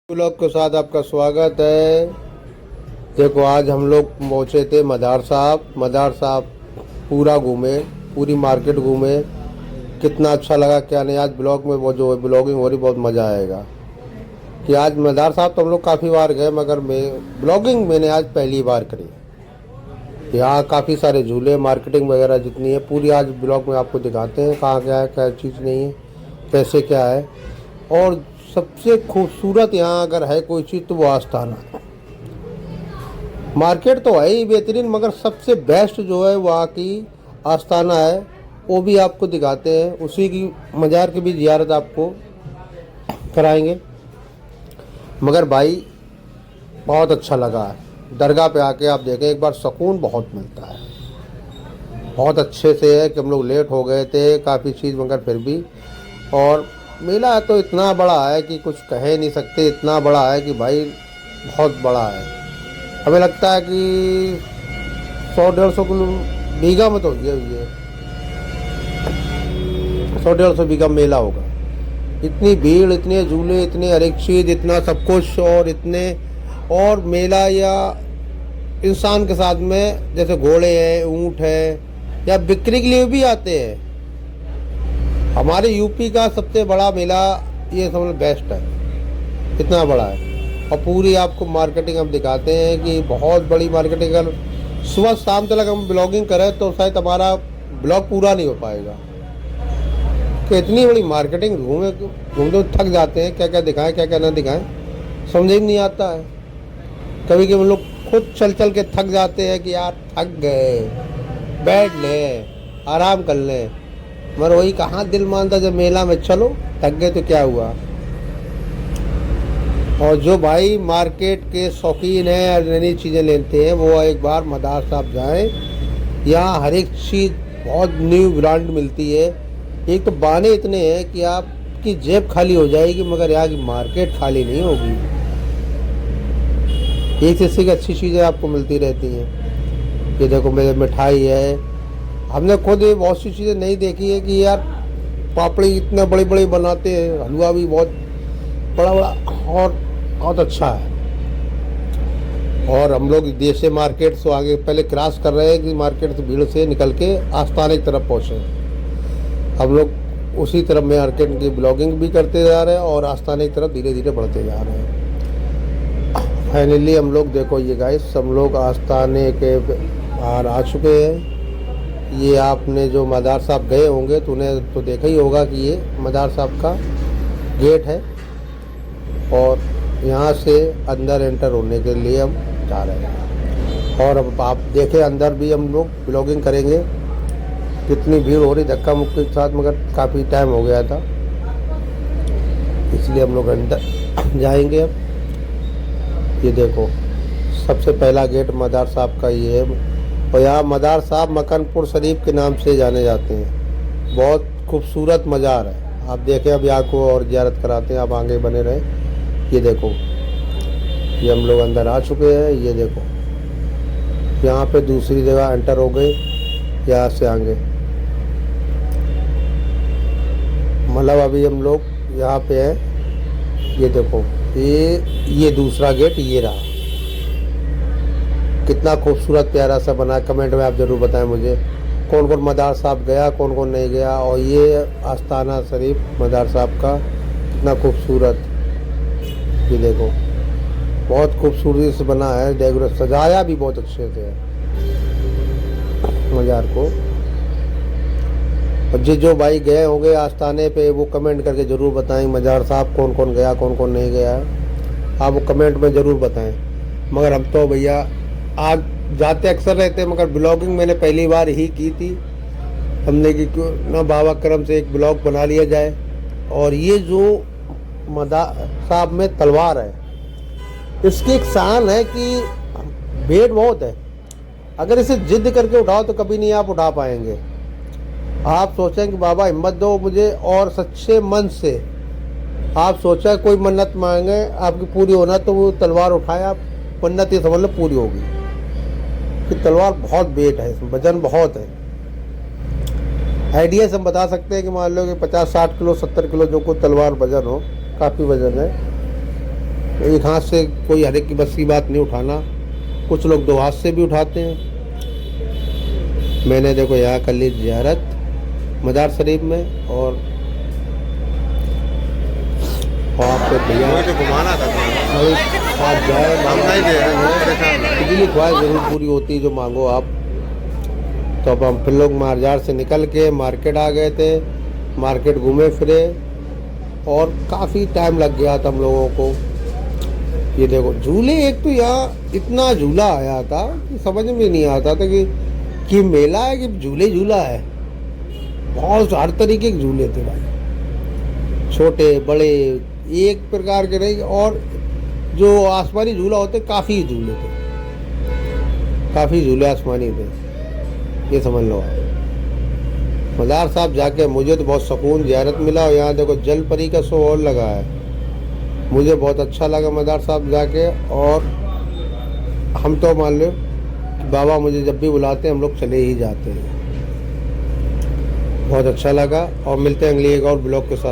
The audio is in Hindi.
ब्लॉग के साथ आपका स्वागत है। देखो आज हम लोग पहुँचे थे मदार साहब पूरा घूमे, पूरी मार्केट घूमे। कितना अच्छा लगा क्या नहीं। आज ब्लॉग में वो जो ब्लॉगिंग हो रही बहुत मज़ा आएगा कि आज मदार साहब तो हम लोग काफ़ी बार गए, मगर मैं ब्लॉगिंग मैंने आज पहली बार करी। यहाँ काफ़ी सारे झूले, मार्केटिंग वगैरह जितनी है पूरी आज ब्लॉग में आपको दिखाते हैं। कहाँ क्या है, क्या चीज़ नहीं है, कैसे क्या है। और सबसे खूबसूरत यहाँ अगर है कोई चीज़ तो वो आस्थाना है। मार्केट तो है ही बेहतरीन, मगर सबसे बेस्ट जो है वहाँ की आस्थाना है। वो भी आपको दिखाते हैं, उसी की मज़ार की भी ज़ियारत आपको कराएंगे। मगर भाई बहुत अच्छा लगा है। दरगाह पे आके आप देखें एक बार, सुकून बहुत मिलता है। बहुत अच्छे से है कि हम लोग लेट हो गए थे काफ़ी चीज़, मगर फिर भी। और मेला तो इतना बड़ा है कि कुछ कह नहीं सकते। इतना बड़ा है कि भाई बहुत बड़ा है। हमें लगता है कि 100-150 किलो बीघा में तो ये 100-150 बीघा मेला होगा। इतनी भीड़, इतने झूले, इतने हर एक चीज़, इतना सब कुछ। और इतने और मेला या इंसान के साथ में जैसे घोड़े हैं, ऊँट है, या बिक्री के लिए भी आते हैं। हमारे यूपी का सबसे बड़ा मेला ये समझ बेस्ट है, इतना बड़ा है। और पूरी आपको मार्केटिंग हम दिखाते हैं कि बहुत बड़ी मार्केटिंग। अगर सुबह शाम तक हम ब्लॉगिंग करें तो शायद हमारा ब्लॉग पूरा नहीं हो पाएगा कि इतनी बड़ी मार्केटिंग घूमते थक जाते हैं। क्या क्या दिखाएं, क्या क्या ना दिखाएं, समझ ही नहीं आता है। कभी कभी हम लोग खुद चल चल के थक जाते हैं कि यार थक गए, बैठ लें, आराम कर लें। मगर वही कहाँ दिल मानता जब मेला में चलो, थक गए तो क्या हुआ। और जो भाई मार्केट के शौकीन हैं और नई नई चीज़ें लेते हैं, वो एक बार मदार साहब जाएं। यहाँ हर एक चीज़ बहुत न्यू ब्रांड मिलती है। एक तो बहाने इतने हैं कि आपकी जेब खाली हो जाएगी, मगर यहाँ की मार्केट खाली नहीं होगी। एक से एक अच्छी चीज़ें आपको मिलती रहती हैं। ये देखो मेरे मिठाई है। हमने खुद ये बहुत सी चीज़ें नहीं देखी है कि यार पापड़ी इतने बड़े बड़े बनाते हैं, हलवा भी बहुत बड़ा बड़ा और बहुत अच्छा है। और हम लोग देश से मार्केट से आगे पहले क्रॉस कर रहे हैं कि मार्केट से भीड़ से निकल के आस्थाने की तरफ पहुँचे। हम लोग उसी तरफ मार्केट की ब्लॉगिंग भी करते जा रहे हैं और आस्थाने की तरफ धीरे धीरे बढ़ते जा रहे हैं। फाइनली हम लोग देखो ये गाइस, हम लोग आस्थाने के बाहर आ चुके हैं। ये आपने जो मदार साहब गए होंगे तो उन्हें तो देखा ही होगा कि ये मदार साहब का गेट है। और यहाँ से अंदर एंटर होने के लिए हम जा रहे हैं। और अब आप देखें अंदर भी हम लोग ब्लॉगिंग करेंगे। कितनी भीड़ हो रही धक्का मुक्की के साथ, मगर काफ़ी टाइम हो गया था इसलिए हम लोग अंदर जाएंगे। अब ये देखो सबसे पहला गेट मदार साहब का ये है। और यहाँ मदार साहब मकनपुर शरीफ के नाम से जाने जाते हैं। बहुत खूबसूरत मज़ार है। आप देखें, अब यहाँ को और ज़ियारत कराते हैं, आप आगे बने रहें। ये देखो ये हम लोग अंदर आ चुके हैं। ये देखो यहाँ पे दूसरी जगह एंटर हो गए, यहाँ से आगे मतलब अभी हम लोग यहाँ पे हैं। ये देखो ये दूसरा गेट ये रहा। कितना खूबसूरत प्यारा सा बना। कमेंट में आप ज़रूर बताएं मुझे कौन कौन मदार साहब गया, कौन कौन नहीं गया। और ये आस्थाना शरीफ मदार साहब का कितना खूबसूरत, ये देखो बहुत खूबसूरती से बना है। डेकोरेट सजाया भी बहुत अच्छे से है मज़ार को। और जो भाई गए होंगे आस्थाने पे वो कमेंट करके ज़रूर बताएं मदार साहब कौन कौन गया, कौन कौन नहीं गया। आप वो कमेंट में ज़रूर बताएं। मगर हम तो भैया आज जाते अक्सर रहते हैं, मगर ब्लॉगिंग मैंने पहली बार ही की थी। हमने कि क्यों ना बाबा करम से एक ब्लॉग बना लिया जाए। और ये जो मदार साहब में तलवार है, इसकी एक शान है कि वेट बहुत है। अगर इसे जिद करके उठाओ तो कभी नहीं आप उठा पाएंगे। आप सोचें कि बाबा हिम्मत दो मुझे, और सच्चे मन से आप सोचा कोई मन्नत मांगे आपकी पूरी होना, तो वो तलवार उठाए आप, मन्नत ये समझ लो पूरी होगी। कि तलवार बहुत वेट है, इसमें वजन बहुत है। आइडिया से हम बता सकते हैं कि मान लो कि 50-60 किलो 70 किलो जो कोई तलवार वजन हो, काफ़ी वजन है। एक हाथ से कोई हर एक की बस की बात नहीं उठाना, कुछ लोग दो हाथ से भी उठाते हैं। मैंने देखो यहाँ कर ली ज़ियारत मज़ार शरीफ में, और आपके भैया घुमाना था आप जाए बिजली ख्वाहिश ज़रूर पूरी होती है जो मांगो आप। तो अब हम फिर लोग मारजार से निकल के मार्केट आ गए थे, मार्केट घूमे फिरे और काफ़ी टाइम लग गया था हम लोगों को। ये देखो झूले, एक तो यहाँ इतना झूला आया था कि समझ में नहीं आता था कि मेला है कि झूले झूला है। बहुत हर तरीके के झूले थे भाई, छोटे बड़े एक प्रकार के नहीं। और जो आसमानी झूला होते काफ़ी झूले थे, काफ़ी झूले आसमानी थे, ये समझ लो आप। मज़ार साहब जाके मुझे तो बहुत सुकून ज़ियारत मिला। और यहाँ देखो जल परी का शो और लगा है, मुझे बहुत अच्छा लगा मज़ार साहब जाके। और हम तो मान लो कि बाबा मुझे जब भी बुलाते हैं हम लोग चले ही जाते हैं। बहुत अच्छा लगा और मिलते हैं अगली एक और ब्लॉग के साथ।